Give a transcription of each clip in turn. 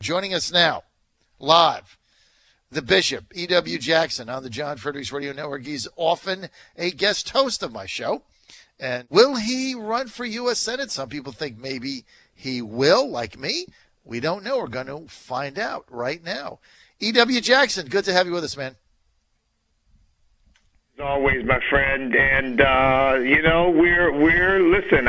Joining us now, live, the Bishop, E.W. Jackson, on the John Fredericks Radio Network. He's often a guest host of my show. And will he run for U.S. Senate? Some people think maybe he will, like me. We don't know. We're going to find out right now. E.W. Jackson, good to have you with us, man. As always, my friend, and listen.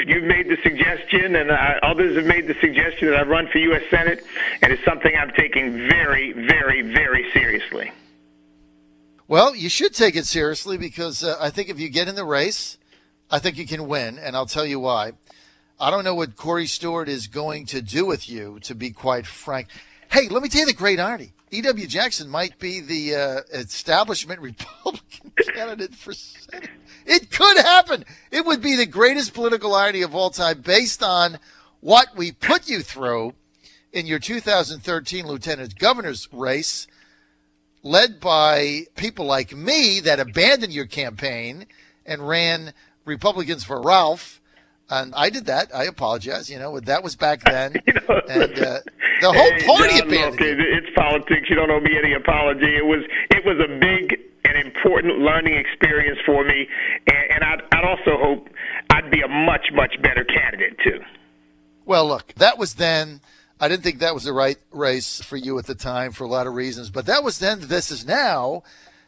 You've made the suggestion, and others have made the suggestion that I run for U.S. Senate, and it's something I'm taking very, very, very seriously. Well, you should take it seriously because I think if you get in the race, I think you can win, and I'll tell you why. I don't know what Corey Stewart is going to do with you, to be quite frank. Hey, let me tell you the great irony. E.W. Jackson might be the establishment Republican candidate for Senate. It could happen. It would be the greatest political irony of all time based on what we put you through in your 2013 lieutenant governor's race, led by people like me that abandoned your campaign and ran Republicans for Ralph. And I did that. I apologize. That was back then. And the whole party abandoned you. It's politics. You don't owe me any apology. It was a big and important learning experience for me. And I'd also hope I'd be a much, much better candidate, too. Well, look, that was then. I didn't think that was the right race for you at the time for a lot of reasons. But that was then. This is now.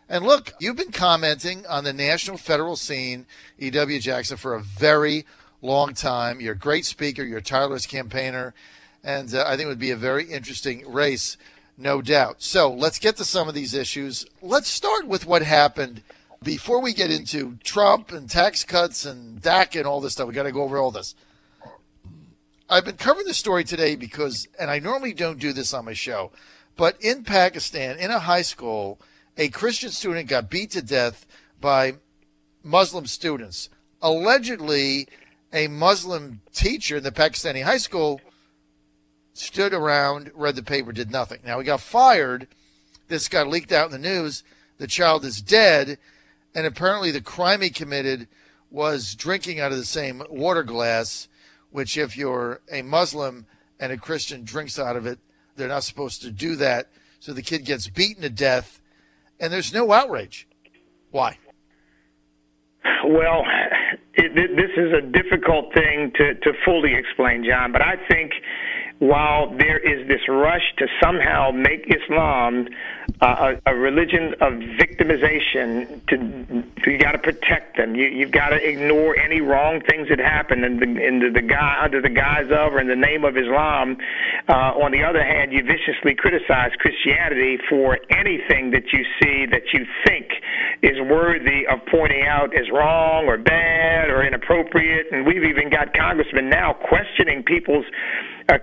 And look, you've been commenting on the national federal scene, E.W. Jackson, for a very long time. You're a great speaker. You're a tireless campaigner. And I think it would be a very interesting race, no doubt. So let's get to some of these issues. Let's start with what happened before we get into Trump and tax cuts and DACA and all this stuff. We got to go over all this. I've been covering this story today because, and I normally don't do this on my show, but in Pakistan, in a high school, a Christian student got beat to death by Muslim students. Allegedly, a Muslim teacher in the Pakistani high school stood around, read the paper, did nothing. Now, he got fired. This got leaked out in the news. The child is dead, and apparently the crime he committed was drinking out of the same water glass, which if you're a Muslim and a Christian drinks out of it, they're not supposed to do that. So the kid gets beaten to death, and there's no outrage. Why? Well, this is a difficult thing to fully explain, John, but I think while there is this rush to somehow make Islam a religion of victimization, you got to protect them. You've got to ignore any wrong things that happen under the guise of or in the name of Islam. On the other hand, you viciously criticize Christianity for anything that you see that you think is worthy of pointing out as wrong or bad or inappropriate. And we've even got congressmen now questioning people's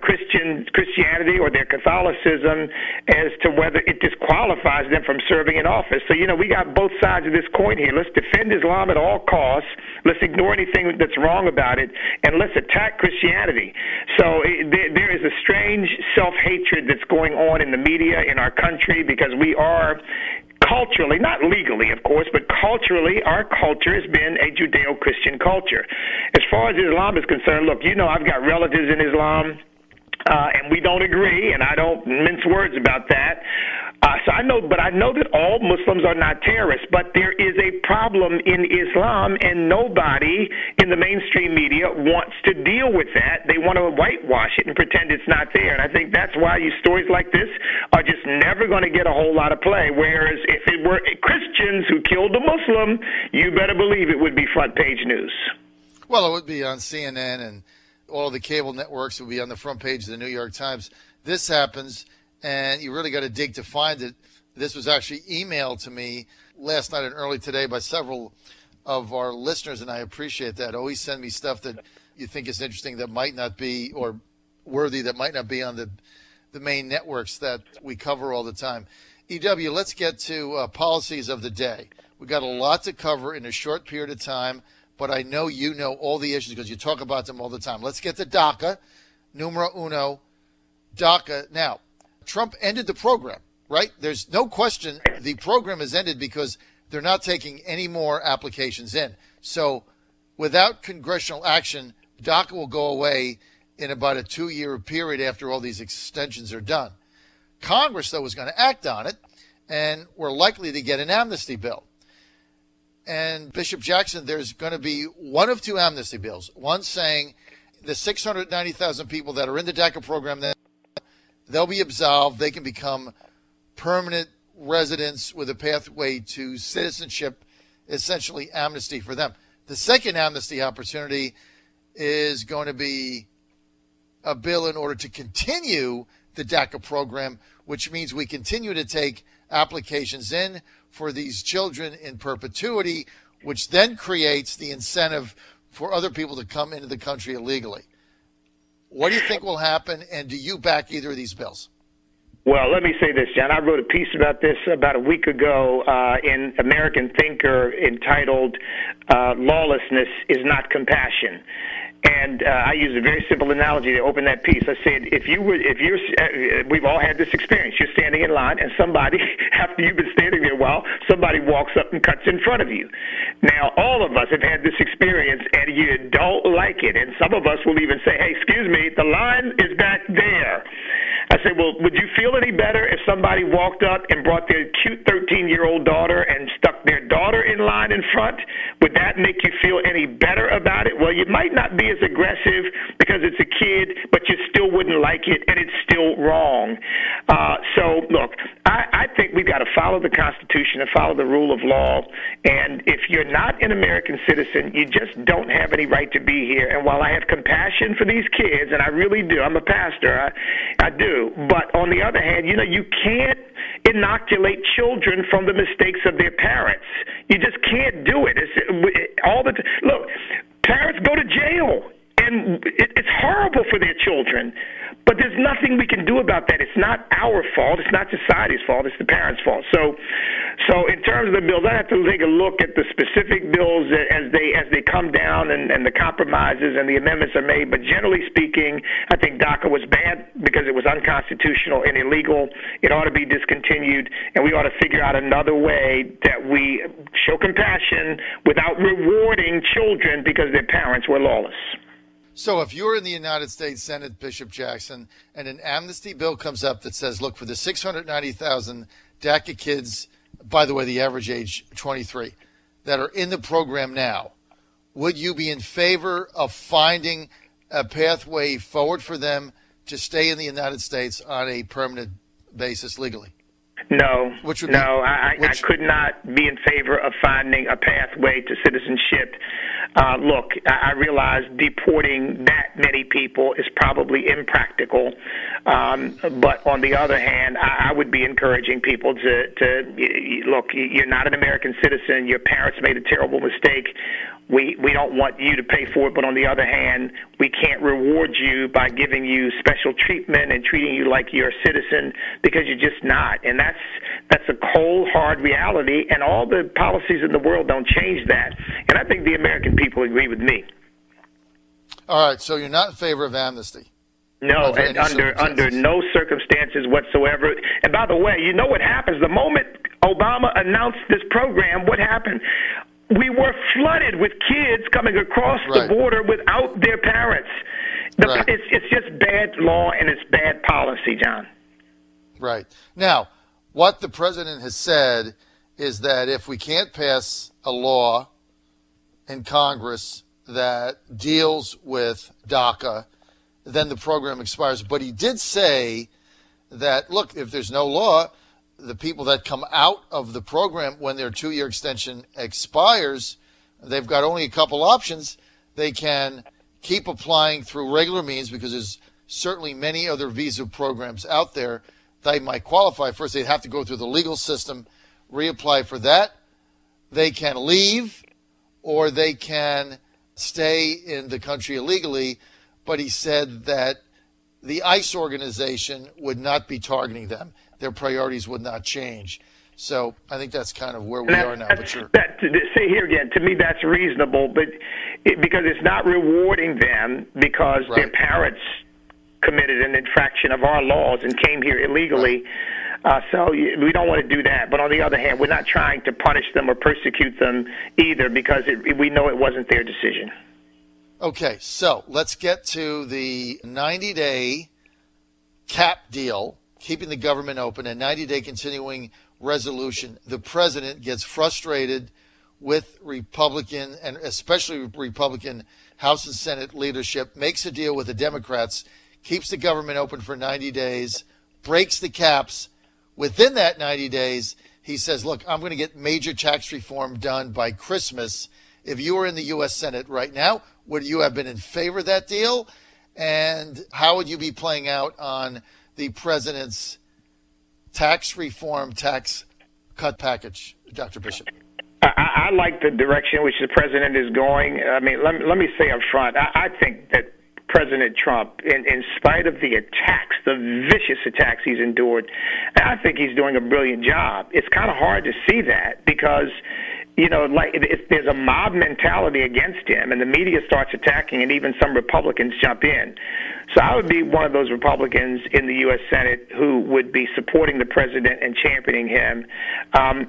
Christianity or their Catholicism as to whether it disqualifies them from serving in office. So, we got both sides of this coin here. Let's defend Islam at all costs. Let's ignore anything that's wrong about it, and let's attack Christianity. So there is a strange self-hatred that's going on in the media in our country because we are culturally, not legally, of course, but culturally, our culture has been a Judeo-Christian culture. As far as Islam is concerned, look, I've got relatives in Islam, and we don't agree, and I don't mince words about that. I know that all Muslims are not terrorists, but there is a problem in Islam, and nobody in the mainstream media wants to deal with that. They want to whitewash it and pretend it's not there, and I think that's why stories like this are just never going to get a whole lot of play, whereas if it were Christians who killed a Muslim, you better believe it would be front page news. Well, it would be on CNN, and all the cable networks would be on the front page of the New York Times. This happens, and you really got to dig to find it. This was actually emailed to me last night and early today by several of our listeners, and I appreciate that. Always send me stuff that you think is interesting that might not be, or worthy that might not be on the main networks that we cover all the time. EW, let's get to policies of the day. We got a lot to cover in a short period of time, but I know you know all the issues because you talk about them all the time. Let's get to DACA, numero uno, DACA. Now, Trump ended the program, right? There's no question the program has ended because they're not taking any more applications in. So without congressional action, DACA will go away, in about a 2-year period after all these extensions are done. Congress, though, is going to act on it, and we're likely to get an amnesty bill. And Bishop Jackson, there's going to be one of two amnesty bills. One saying the 690,000 people that are in the DACA program, they'll be absolved. They can become permanent residents with a pathway to citizenship, essentially amnesty for them. The second amnesty opportunity is going to be a bill in order to continue the DACA program, which means we continue to take applications in for these children in perpetuity, which then creates the incentive for other people to come into the country illegally. What do you think will happen, and do you back either of these bills? Well, let me say this, John. I wrote a piece about this about a week ago in American Thinker entitled "Lawlessness is Not Compassion." And I used a very simple analogy to open that piece. I said, we've all had this experience. You're standing in line, and somebody, after you've been standing there a while, somebody walks up and cuts in front of you. Now, all of us have had this experience, and you don't like it. And some of us will even say, hey, excuse me, the line is back there. I said, well, would you feel any better if somebody walked up and brought their cute 13-year-old daughter and stuck their daughter in line in front? Would that make you feel any better about it? Well, you might not be as aggressive because it's a kid, but you still wouldn't like it, and it's still wrong. So, look, I think we've got to follow the Constitution and follow the rule of law. And if you're not an American citizen, you just don't have any right to be here. And while I have compassion for these kids, and I really do, I'm a pastor, I do. But on the other hand, you can't inoculate children from the mistakes of their parents. You just can't do it. Look, parents go to jail, and it's horrible for their children. But there's nothing we can do about that. It's not our fault. It's not society's fault. It's the parents' fault. So in terms of the bills, I have to take a look at the specific bills as they come down and the compromises and the amendments are made. But generally speaking, I think DACA was bad because it was unconstitutional and illegal. It ought to be discontinued, and we ought to figure out another way that we show compassion without rewarding children because their parents were lawless. So if you're in the United States Senate, Bishop Jackson, and an amnesty bill comes up that says, look, for the 690,000 DACA kids, by the way, the average age 23, that are in the program now, would you be in favor of finding a pathway forward for them to stay in the United States on a permanent basis legally? No, I could not be in favor of finding a pathway to citizenship. Look, I realize deporting that many people is probably impractical. But on the other hand, I would be encouraging people to look, you're not an American citizen. Your parents made a terrible mistake. We don't want you to pay for it, but on the other hand, we can't reward you by giving you special treatment and treating you like you're a citizen because you're just not. And that's a cold, hard reality, and all the policies in the world don't change that. And I think the American people agree with me. All right, so you're not in favor of amnesty? No, under no circumstances whatsoever. And by the way, you know what happens? The moment Obama announced this program, what happened? We were flooded with kids coming across the border without their parents. It's just bad law and it's bad policy, John. Right. Now, what the president has said is that if we can't pass a law in Congress that deals with DACA, then the program expires. But he did say that, look, if there's no law, the people that come out of the program when their 2-year extension expires, they've got only a couple options. They can keep applying through regular means because there's certainly many other visa programs out there they might qualify. First, they'd have to go through the legal system, reapply for that. They can leave or they can stay in the country illegally. But he said that the ICE organization would not be targeting them. Their priorities would not change. So I think that's kind of where we are now. But sure. Say here again, to me that's reasonable, but because it's not rewarding them because their parents committed an infraction of our laws and came here illegally. So we don't want to do that. But on the other hand, we're not trying to punish them or persecute them either because we know it wasn't their decision. Okay, so let's get to the 90-day cap deal, keeping the government open, and 90-day continuing resolution. The president gets frustrated with Republican and especially Republican House and Senate leadership, makes a deal with the Democrats, keeps the government open for 90 days, breaks the caps. Within that 90 days, he says, look, I'm going to get major tax reform done by Christmas. If you were in the U.S. Senate right now, would you have been in favor of that deal? And how would you be playing out on the president's tax reform, tax cut package, Dr. Bishop? I like the direction which the president is going. I mean, let me say up front, I think that President Trump, in spite of the attacks, the vicious attacks he's endured, I think he's doing a brilliant job. It's kind of hard to see that because, you know, like there's a mob mentality against him, and the media starts attacking, and even some Republicans jump in. So I would be one of those Republicans in the U.S. Senate who would be supporting the president and championing him.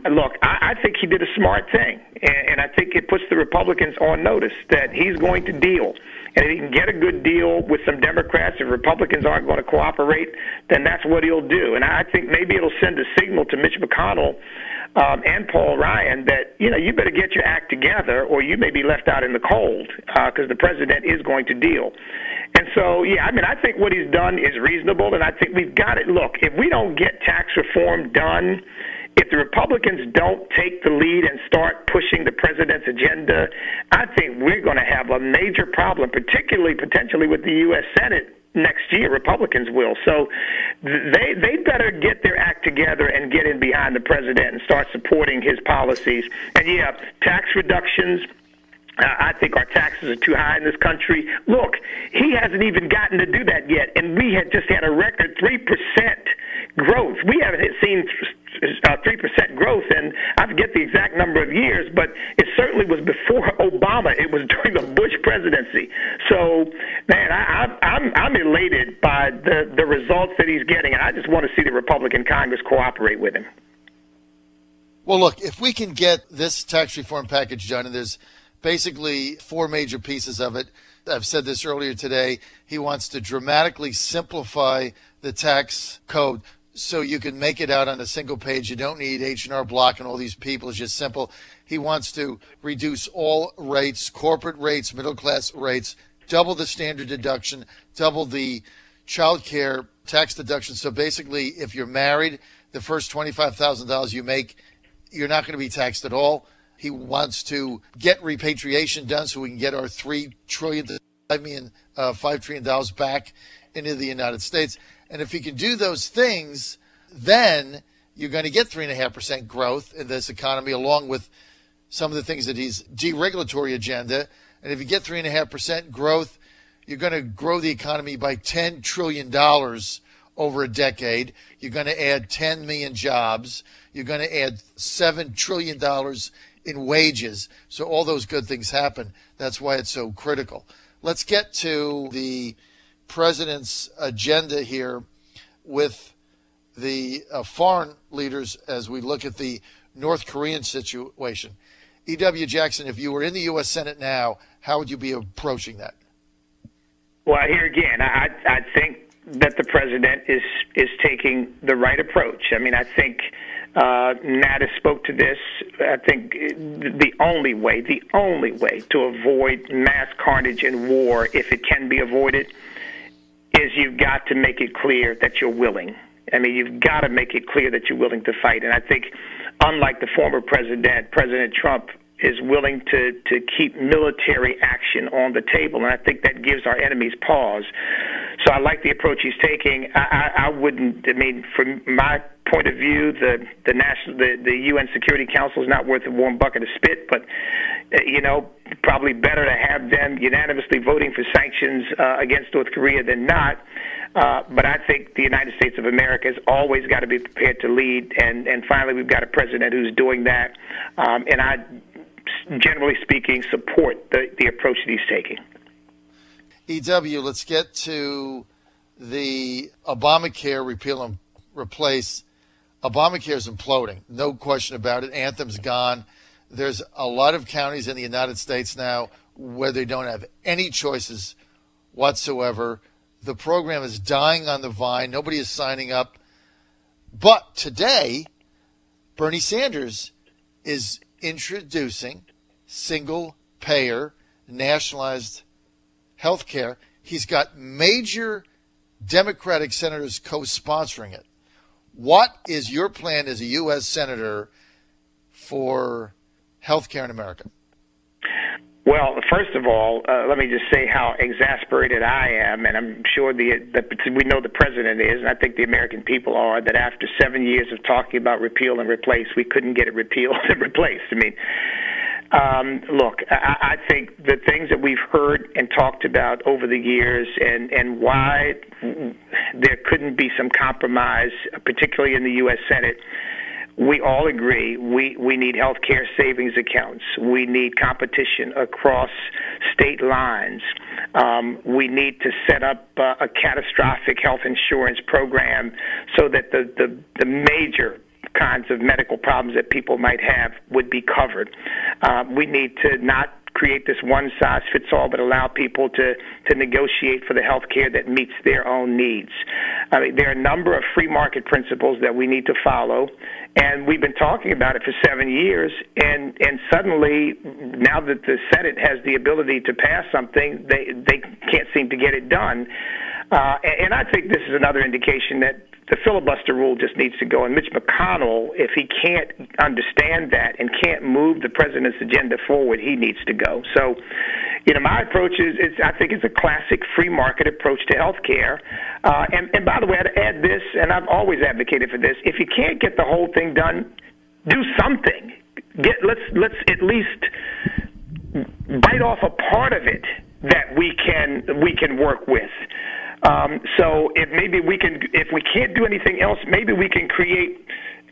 Look, I think he did a smart thing, and I think it puts the Republicans on notice that he's going to deal. And if he can get a good deal with some Democrats, if Republicans aren't going to cooperate, then that's what he'll do. And I think maybe it'll send a signal to Mitch McConnell and Paul Ryan that, you know, you better get your act together or you may be left out in the cold because the president is going to deal. And so, yeah, I mean, I think what he's done is reasonable, and I think we've got it. Look, if we don't get tax reform done, if the Republicans don't take the lead and start pushing the president's agenda, I think we're going to have a major problem, particularly potentially with the U.S. Senate next year. Republicans will. So they better get their act together and get in behind the president and start supporting his policies. And, yeah, tax reductions. I think our taxes are too high in this country. Look, he hasn't even gotten to do that yet, and we had just had a record 3% growth. We haven't seen 3% growth, and I forget the exact number of years, but it certainly was before Obama. It was during the Bush presidency. So, man, I'm elated by the results that he's getting, and I just want to see the Republican Congress cooperate with him. Well, look, if we can get this tax reform package done, and there's basically four major pieces of it. I've said this earlier today. He wants to dramatically simplify the tax code so you can make it out on a single page. You don't need H&R Block and all these people. It's just simple. He wants to reduce all rates, corporate rates, middle class rates, double the standard deduction, double the child care tax deduction. So basically, if you're married, the first $25,000 you make, you're not going to be taxed at all. He wants to get repatriation done so we can get our $5 trillion back into the United States. And if he can do those things, then you're going to get 3.5% growth in this economy, along with some of the things that he's deregulatory agenda. And if you get 3.5% growth, you're going to grow the economy by $10 trillion over a decade. You're going to add 10 million jobs. You're going to add $7 trillion in wages. So all those good things happen. That's why it's so critical. Let's get to the president's agenda here with the foreign leaders as we look at the North Korean situation. E.W. Jackson, if you were in the U.S. Senate now, how would you be approaching that? Well, here again, I think that the president is taking the right approach. I mean, I think Nada spoke to this. I think the only way to avoid mass carnage and war, if it can be avoided, is you've got to make it clear that you're willing. I mean, you've got to make it clear that you're willing to fight. And I think, unlike the former president, President Trump is willing to keep military action on the table, and I think that gives our enemies pause. So I like the approach he's taking. I wouldn't. I mean, from my point of view, the UN Security Council is not worth a warm bucket of spit, but probably better to have them unanimously voting for sanctions against North Korea than not. But I think the United States of America has always got to be prepared to lead, and finally we've got a president who's doing that, and I, generally speaking, support the approach that he's taking. E.W., let's get to the Obamacare repeal and replace. Obamacare is imploding, no question about it. Anthem's gone. There's a lot of counties in the United States now where they don't have any choices whatsoever. The program is dying on the vine. Nobody is signing up. But today, Bernie Sanders is introducing single-payer, nationalized health care. He's got major Democratic senators co-sponsoring it. What is your plan as a U.S. Senator for health care in America? Well, first of all, let me just say how exasperated I am, and I'm sure we know the president is, and I think the American people are, that after 7 years of talking about repeal and replace, we couldn't get it repealed and replaced. I mean, look, I think the things that we've heard and talked about over the years and why there couldn't be some compromise, particularly in the U.S. Senate, we all agree we need health care savings accounts. We need competition across state lines. We need to set up a catastrophic health insurance program so that the major kinds of medical problems that people might have would be covered. We need to not create this one-size-fits-all, but allow people to negotiate for the health care that meets their own needs. I mean, there are a number of free market principles that we need to follow, and we've been talking about it for 7 years, and suddenly, now that the Senate has the ability to pass something, they can't seem to get it done. And I think this is another indication that the filibuster rule just needs to go. And Mitch McConnell, if he can't understand that and can't move the president's agenda forward, he needs to go. So, my approach is I think it's a classic free market approach to health care. And by the way, I'd add this, and I've always advocated for this, if you can't get the whole thing done, do something. Let's at least bite off a part of it that we can work with. So if we can't do anything else, maybe we can create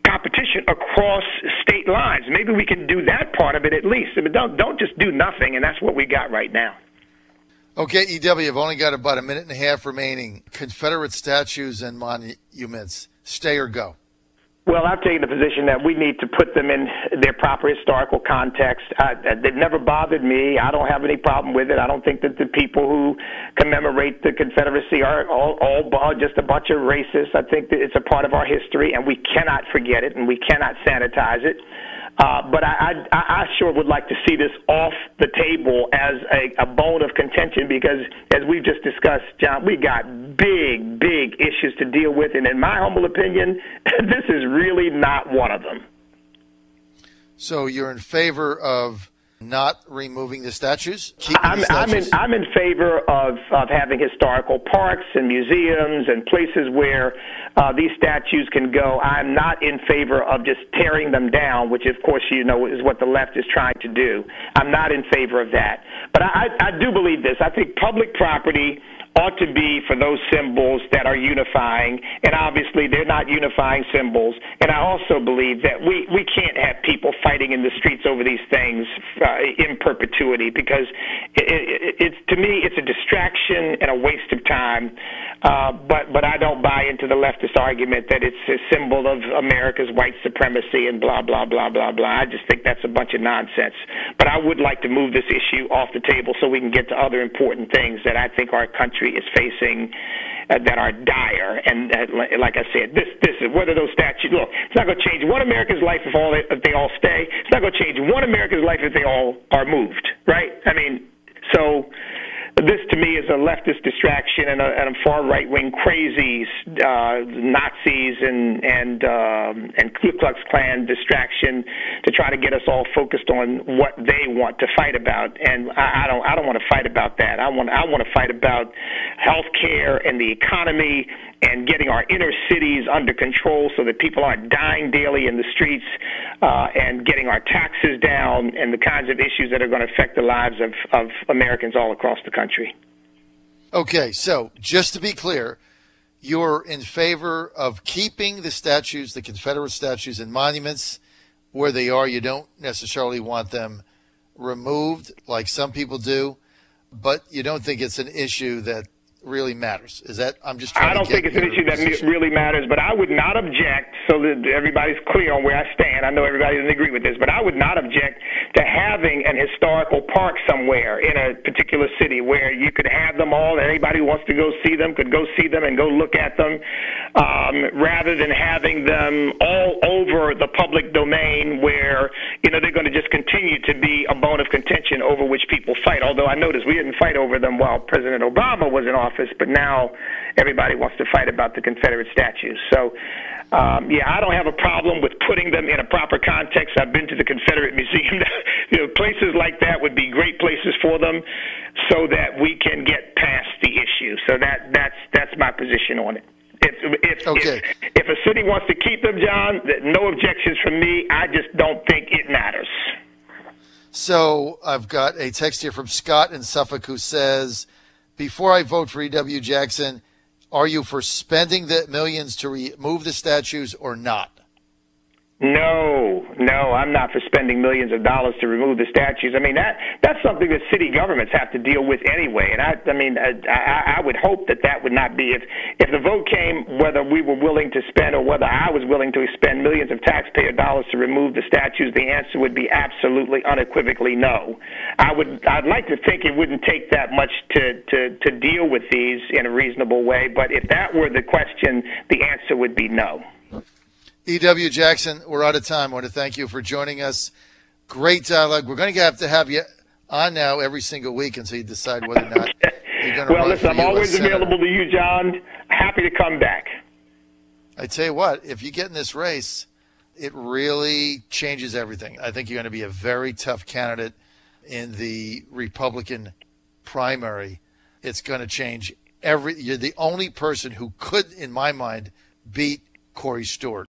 competition across state lines. Maybe we can do that part of it at least. I mean, don't just do nothing, and that's what we got right now. Okay, EW, I've only got about a minute and a half remaining. Confederate statues and monuments, stay or go? Well, I've taken the position that we need to put them in their proper historical context. They've never bothered me. I don't have any problem with it. I don't think that the people who commemorate the Confederacy are all just a bunch of racists. I think that it's a part of our history, and we cannot forget it, and we cannot sanitize it. But I sure would like to see this off the table as a bone of contention because, as we've just discussed, John, we got big issues to deal with. And in my humble opinion, this is really not one of them. So you're in favor of not removing the statues? I'm in favor of having historical parks and museums and places where these statues can go. I'm not in favor of just tearing them down, which, of course, is what the left is trying to do. I'm not in favor of that. But I do believe this. I think public property ought to be for those symbols that are unifying, and obviously they're not unifying symbols. And I also believe that we can't have people fighting in the streets over these things in perpetuity because to me it's a distraction and a waste of time. But I don't buy into the leftist argument that it's a symbol of America's white supremacy and blah, blah, blah, blah, blah. I just think that's a bunch of nonsense. But I would like to move this issue off the table so we can get to other important things that I think our country is facing that are dire. And like I said, this is whether those statues, look, it's not going to change one American's life if they all stay. It's not going to change one American's life if they all are moved, right? I mean, so this to me is a leftist distraction and a far right-wing crazies, Nazis and Ku Klux Klan distraction to try to get us all focused on what they want to fight about. And I don't want to fight about that. I want to fight about health care and the economy and getting our inner cities under control so that people aren't dying daily in the streets, and getting our taxes down and the kinds of issues that are going to affect the lives of Americans all across the country. Okay, so just to be clear, you're in favor of keeping the statues, the Confederate statues and monuments where they are. You don't necessarily want them removed like some people do, but you don't think it's an issue that really matters? Is that I'm just I trying don't to think get it's an your issue that position. really matters, but I would not object, so that everybody's clear on where I stand. I know everybody doesn't agree with this, but I would not object to having an historical park somewhere in a particular city where you could have them all, and anybody who wants to go see them could go see them and go look at them, rather than having them all over the public domain where, they're going to just continue to be a bone of contention over which people fight. Although I noticed we didn't fight over them while President Obama was in office, but now everybody wants to fight about the Confederate statues. So, I don't have a problem with putting them in a proper context. I've been to the Confederate Museum. Places like that would be great places for them, so that we can get past the issue. So that's my position on it. If a city wants to keep them, John, no objections from me. I just don't think it matters. So I've got a text here from Scott in Suffolk who says, before I vote for E.W. Jackson, are you for spending the millions to remove the statues or not? No, I'm not for spending millions of dollars to remove the statues. I mean, that's something that city governments have to deal with anyway. And I would hope that would not be, if the vote came whether we were willing to spend or whether I was willing to spend millions of taxpayer dollars to remove the statues, the answer would be absolutely unequivocally no. I'd like to think it wouldn't take that much to deal with these in a reasonable way, but if that were the question, the answer would be no. E.W. Jackson, we're out of time. I want to thank you for joining us. Great dialogue. We're going to have you on now every single week until you decide whether or not you're going to run listen, for I'm always senator. available to you, John. Happy to come back. I tell you what, if you get in this race, it really changes everything. I think you're going to be a very tough candidate in the Republican primary. It's going to change you're the only person who could, in my mind, beat Corey Stewart.